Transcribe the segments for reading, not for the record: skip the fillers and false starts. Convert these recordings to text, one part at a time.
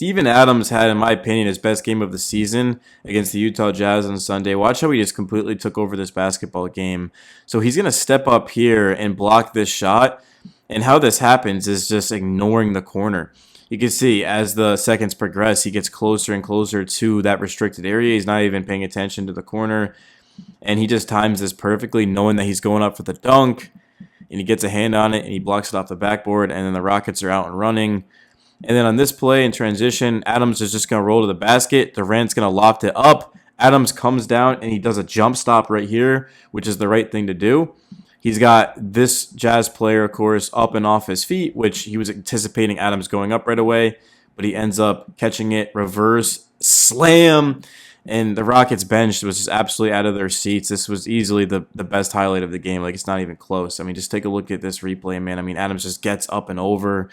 Steven Adams had, in my opinion, his best game of the season against the Utah Jazz on Sunday. Watch how he just completely took over this basketball game. So he's going to step up here and block this shot. And how this happens is just ignoring the corner. You can see as the seconds progress, he gets closer and closer to that restricted area. He's not even paying attention to the corner. And he just times this perfectly, knowing that he's going up for the dunk. And he gets a hand on it, and he blocks it off the backboard. And then the Rockets are out and running. And then on this play in transition, Adams is just going to roll to the basket. Durant's going to loft it up. Adams comes down, and he does a jump stop right here, which is the right thing to do. He's got this Jazz player, of course, up and off his feet, which he was anticipating Adams going up right away. But he ends up catching it, reverse, slam. And the Rockets bench was just absolutely out of their seats. This was easily the best highlight of the game. Like, it's not even close. I mean, just take a look at this replay, man. I mean, Adams just gets up and over.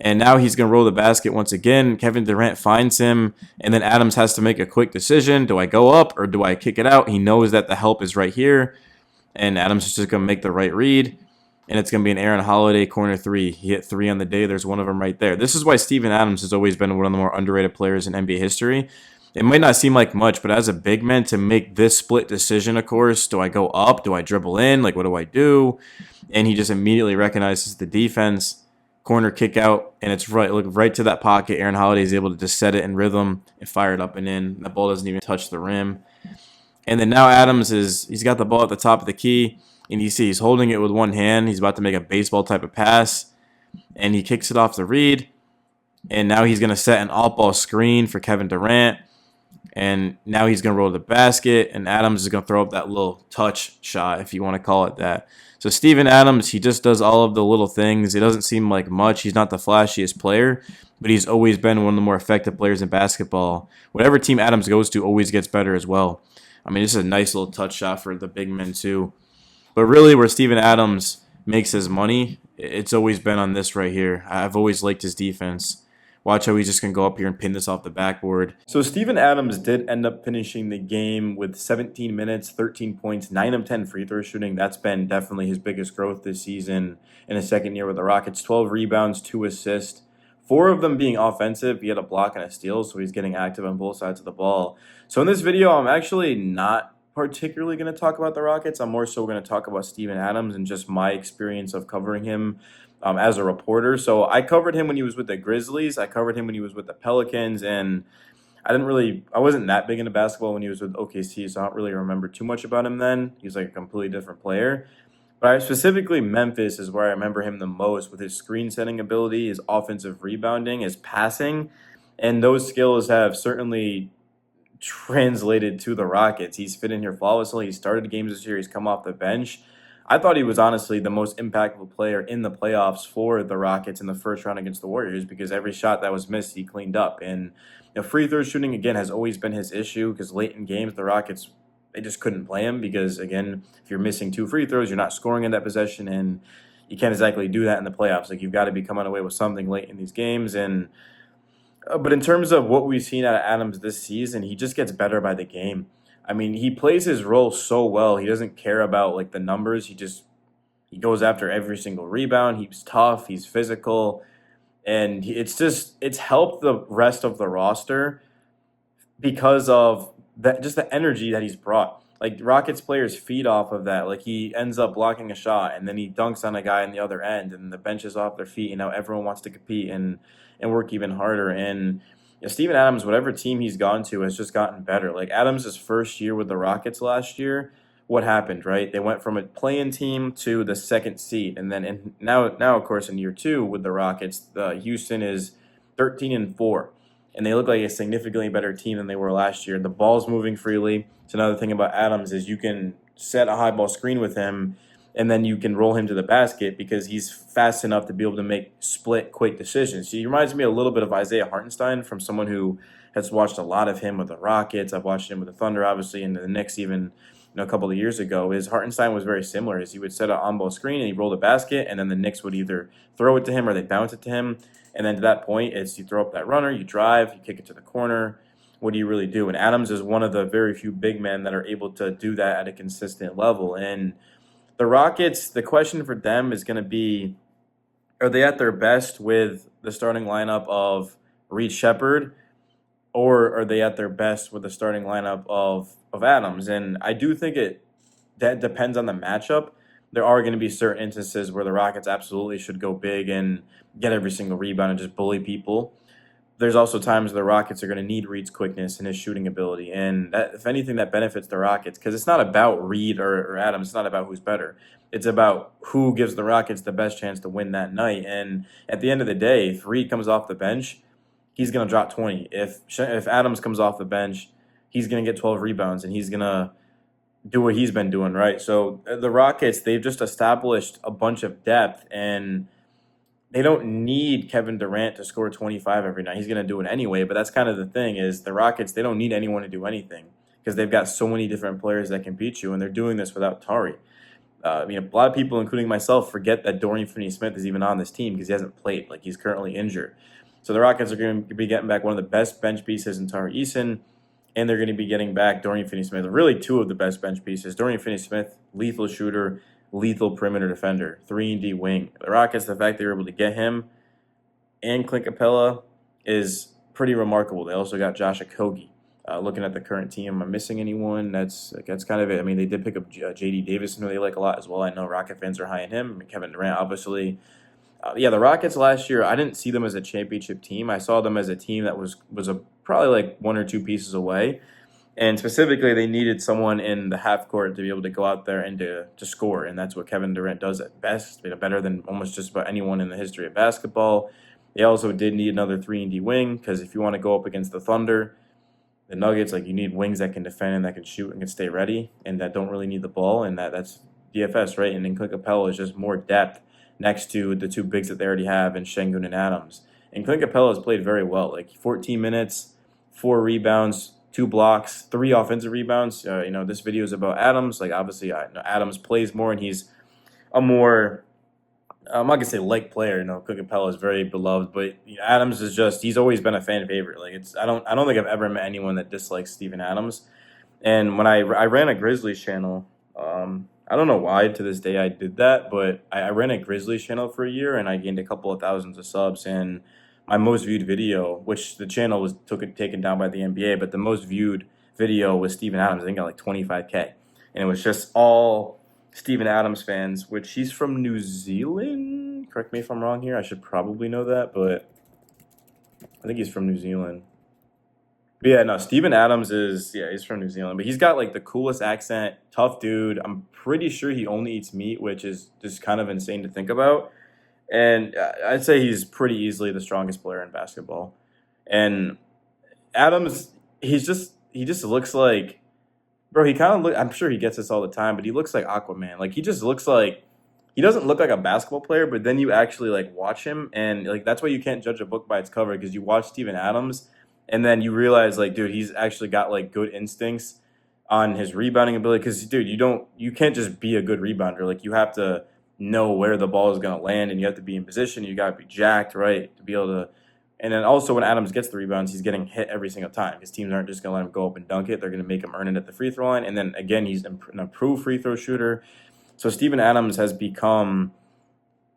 And now he's going to roll the basket once again. Kevin Durant finds him, and then Adams has to make a quick decision. Do I go up or do I kick it out? He knows that the help is right here, and Adams is just going to make the right read, and it's going to be an Aaron Holiday corner three. He hit 3 on the day. There's one of them right there. This is why Steven Adams has always been one of the more underrated players in NBA history. It might not seem like much, but as a big man, to make this split decision, of course, do I go up? Do I dribble in? Like, what do I do? And he just immediately recognizes the defense. Corner kick out, and it's right to that pocket. Aaron Holiday is able to just set it in rhythm and fire it up and in. The ball doesn't even touch the rim. And then now Adams he's got the ball at the top of the key, and you see he's holding it with one hand. He's about to make a baseball type of pass, and he kicks it off the read. And now he's going to set an off-ball screen for Kevin Durant. And now he's going to roll to the basket, and Adams is going to throw up that little touch shot, if you want to call it that. So Steven Adams, he just does all of the little things. It doesn't seem like much. He's not the flashiest player, but he's always been one of the more effective players in basketball. Whatever team Adams goes to always gets better as well. I mean, this is a nice little touch shot for the big men too. But really where Steven Adams makes his money, it's always been on this right here. I've always liked his defense. Watch how he's just going to go up here and pin this off the backboard. So Steven Adams did end up finishing the game with 17 minutes, 13 points, 9 of 10 free throw shooting. That's been definitely his biggest growth this season in his second year with the Rockets. 12 rebounds, 2 assists, 4 of them being offensive. He had a block and a steal, so he's getting active on both sides of the ball. So in this video, I'm actually not particularly going to talk about the Rockets. I'm more so going to talk about Steven Adams and just my experience of covering him as a reporter. So I covered him when he was with the Grizzlies. I covered him when he was with the Pelicans, and I wasn't that big into basketball when he was with OKC, so I don't really remember too much about him then. He was like a completely different player. But specifically Memphis is where I remember him the most, with his screen setting ability, his offensive rebounding, his passing, and those skills have certainly translated to the Rockets. He's fit in here flawlessly. He started games this year. He's come off the bench. I thought he was honestly the most impactful player in the playoffs for the Rockets in the first round against the Warriors, because every shot that was missed, he cleaned up. And free throw shooting, again, has always been his issue, because late in games, the Rockets, they just couldn't play him because, again, if you're missing 2 free throws, you're not scoring in that possession, and you can't exactly do that in the playoffs. Like, you've got to be coming away with something late in these games. And but in terms of what we've seen out of Adams this season, he just gets better by the game. I mean, he plays his role so well. He doesn't care about like the numbers. He goes after every single rebound. He's tough. He's physical, and it's helped the rest of the roster because of that, just the energy that he's brought. Like, Rockets players feed off of that. Like, he ends up blocking a shot, and then he dunks on a guy on the other end, and the bench is off their feet, and now everyone wants to compete and work even harder. And Steven Adams, whatever team he's gone to, has just gotten better. Like, Adams' first year with the Rockets last year, what happened, right? They went from a play-in team to the second seed, and then now of course in year 2 with the Rockets, Houston is 13-4, and they look like a significantly better team than they were last year. The ball's moving freely. So another thing about Adams is you can set a high ball screen with him, and then you can roll him to the basket because he's fast enough to be able to make split, quick decisions. So he reminds me a little bit of Isaiah Hartenstein, from someone who has watched a lot of him with the Rockets. I've watched him with the Thunder, obviously, and the Knicks even a couple of years ago. Hartenstein was very similar. He would set an on-ball screen and he'd roll the basket, and then the Knicks would either throw it to him or they'd bounce it to him. And then to that point, it's you throw up that runner, you drive, you kick it to the corner. What do you really do? And Adams is one of the very few big men that are able to do that at a consistent level. And the Rockets, the question for them is going to be, are they at their best with the starting lineup of Reed Shepard, or are they at their best with the starting lineup of Adams? And I do think that depends on the matchup. There are going to be certain instances where the Rockets absolutely should go big and get every single rebound and just bully people. There's also times the Rockets are going to need Reed's quickness and his shooting ability, and that, if anything, that benefits the Rockets because it's not about Reed or Adams. It's not about who's better. It's about who gives the Rockets the best chance to win that night. And at the end of the day, if Reed comes off the bench, he's going to drop 20. If Adams comes off the bench, he's going to get 12 rebounds, and he's going to do what he's been doing, right? So the Rockets, they've just established a bunch of depth, and they don't need Kevin Durant to score 25 every night. He's going to do it anyway, but that's kind of the thing is the Rockets, they don't need anyone to do anything because they've got so many different players that can beat you, and they're doing this without Tari. A lot of people, including myself, forget that Dorian Finney-Smith is even on this team because he hasn't played. Like, he's currently injured. So the Rockets are going to be getting back one of the best bench pieces in Tari Eason, and they're going to be getting back Dorian Finney-Smith, really two of the best bench pieces. Dorian Finney-Smith, lethal shooter, lethal perimeter defender, 3-and-D wing. The Rockets, the fact they were able to get him and Clint Capella is pretty remarkable. They also got Josh Okogie. Looking at the current team, am I missing anyone? That's kind of it. I mean, they did pick up J.D. Davison, who they like a lot as well. I know Rocket fans are high on him. I mean, Kevin Durant, obviously. The Rockets last year, I didn't see them as a championship team. I saw them as a team that was probably like one or two pieces away. And specifically, they needed someone in the half court to be able to go out there and to score. And that's what Kevin Durant does at best, better than almost just about anyone in the history of basketball. They also did need another 3-and-D wing because if you want to go up against the Thunder, the Nuggets, like you need wings that can defend and that can shoot and can stay ready and that don't really need the ball. And that's DFS, right? And then Clint Capella is just more depth next to the two bigs that they already have in Şengün and Adams. And Clint Capella has played very well, like 14 minutes, 4 rebounds, 2 blocks, 3 offensive rebounds. This video is about Adams. Like, obviously, Adams plays more, and he's a more, I'm not going to say like player. Clint Capella is very beloved, but Adams is just, he's always been a fan favorite. Like, I don't think I've ever met anyone that dislikes Steven Adams. And when I ran a Grizzlies channel, I don't know why to this day I did that, but I ran a Grizzlies channel for a year, and I gained a couple of thousands of subs, and my most viewed video, which the channel was taken down by the NBA, but the most viewed video was Steven Adams. I think got like 25K. And it was just all Steven Adams fans, which he's from New Zealand. Correct me if I'm wrong here. I should probably know that, but I think he's from New Zealand. But yeah, no, Steven Adams he's from New Zealand, but he's got like the coolest accent, tough dude. I'm pretty sure he only eats meat, which is just kind of insane to think about. And I'd say he's pretty easily the strongest player in basketball. And Adams, he just looks like, bro, he kind of I'm sure he gets this all the time, but he looks like Aquaman. Like, he just looks like, he doesn't look like a basketball player, but then you actually like watch him, and like that's why you can't judge a book by its cover, because you watch Steven Adams and then you realize like, dude, he's actually got like good instincts on his rebounding ability, because dude, you can't just be a good rebounder. Like, you have to know where the ball is going to land, and you have to be in position. You got to be jacked, right, to be able to. And then also when Adams gets the rebounds, he's getting hit every single time because teams aren't just going to let him go up and dunk it. They're going to make him earn it at the free throw line. And then again, he's an improved free throw shooter. So Steven Adams has become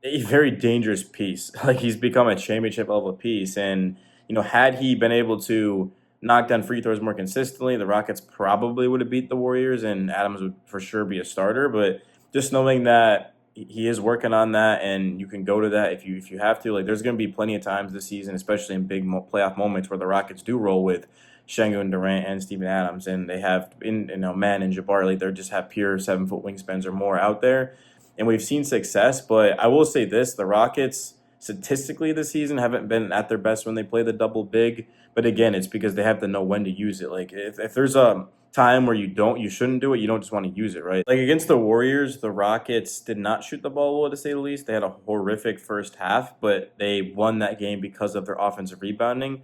a very dangerous piece. Like, he's become a championship level piece. And had he been able to knock down free throws more consistently, the Rockets probably would have beat the Warriors, and Adams would for sure be a starter. But just knowing that he is working on that, and you can go to that if you have to. Like, there's going to be plenty of times this season, especially in big playoff moments, where the Rockets do roll with Şengün, Durant, and Steven Adams, and they have Man and Jabari. Like, they just have pure 7-foot wingspans or more out there, and we've seen success. But I will say this: the Rockets statistically this season haven't been at their best when they play the double big. But again, it's because they have to know when to use it. Like, if there's a time where you shouldn't do it, you don't just want to use it, right? Like, against the Warriors, the Rockets did not shoot the ball well, to say the least. They had a horrific first half, but they won that game because of their offensive rebounding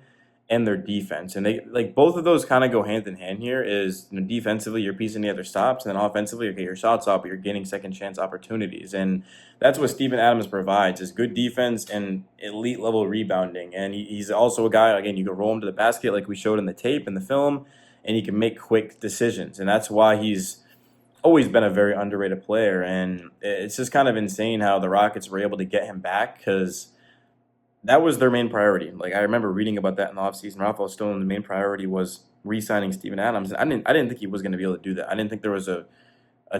and their defense. And they, like, both of those kind of go hand in hand here. Is defensively, you're piecing together stops, and then offensively, okay, your shots up, but you're getting second chance opportunities. And that's what Steven Adams provides, is good defense and elite level rebounding. And he's also a guy, again, you can roll him to the basket like we showed in the tape and the film, and he can make quick decisions. And that's why he's always been a very underrated player. And it's just kind of insane how the Rockets were able to get him back, because that was their main priority. Like I remember reading about that in the offseason. Rafael Stone, the main priority was re-signing Steven Adams. I didn't think he was going to be able to do that. I didn't think there was a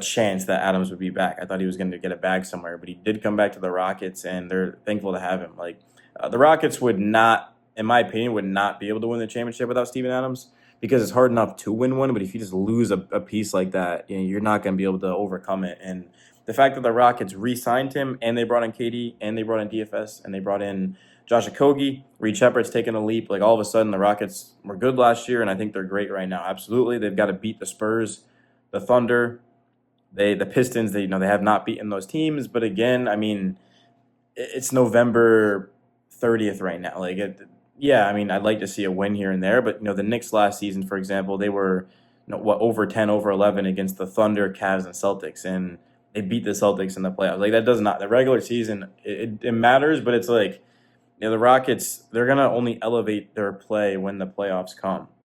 chance that Adams would be back. I thought he was going to get a bag somewhere, but he did come back to the Rockets, and they're thankful to have him. Like the Rockets would not, in my opinion, would not be able to win the championship without Steven Adams because it's hard enough to win one. But if you just lose a piece like that, you're not going to be able to overcome it. And the fact that the Rockets re-signed him and they brought in KD and they brought in DFS and they brought in Josh Okogie, Reed Shepard's taking a leap. Like all of a sudden, the Rockets were good last year, and I think they're great right now. Absolutely, they've got to beat the Spurs, the Thunder, the Pistons. They have not beaten those teams, but again, I mean, it's November 30th right now. Yeah, I mean, I'd like to see a win here and there, but the Knicks last season, for example, they were over 10, over 11 against the Thunder, Cavs, and Celtics, and they beat the Celtics in the playoffs. Like that does not the regular season. It matters, but it's like the Rockets, they're gonna only elevate their play when the playoffs come.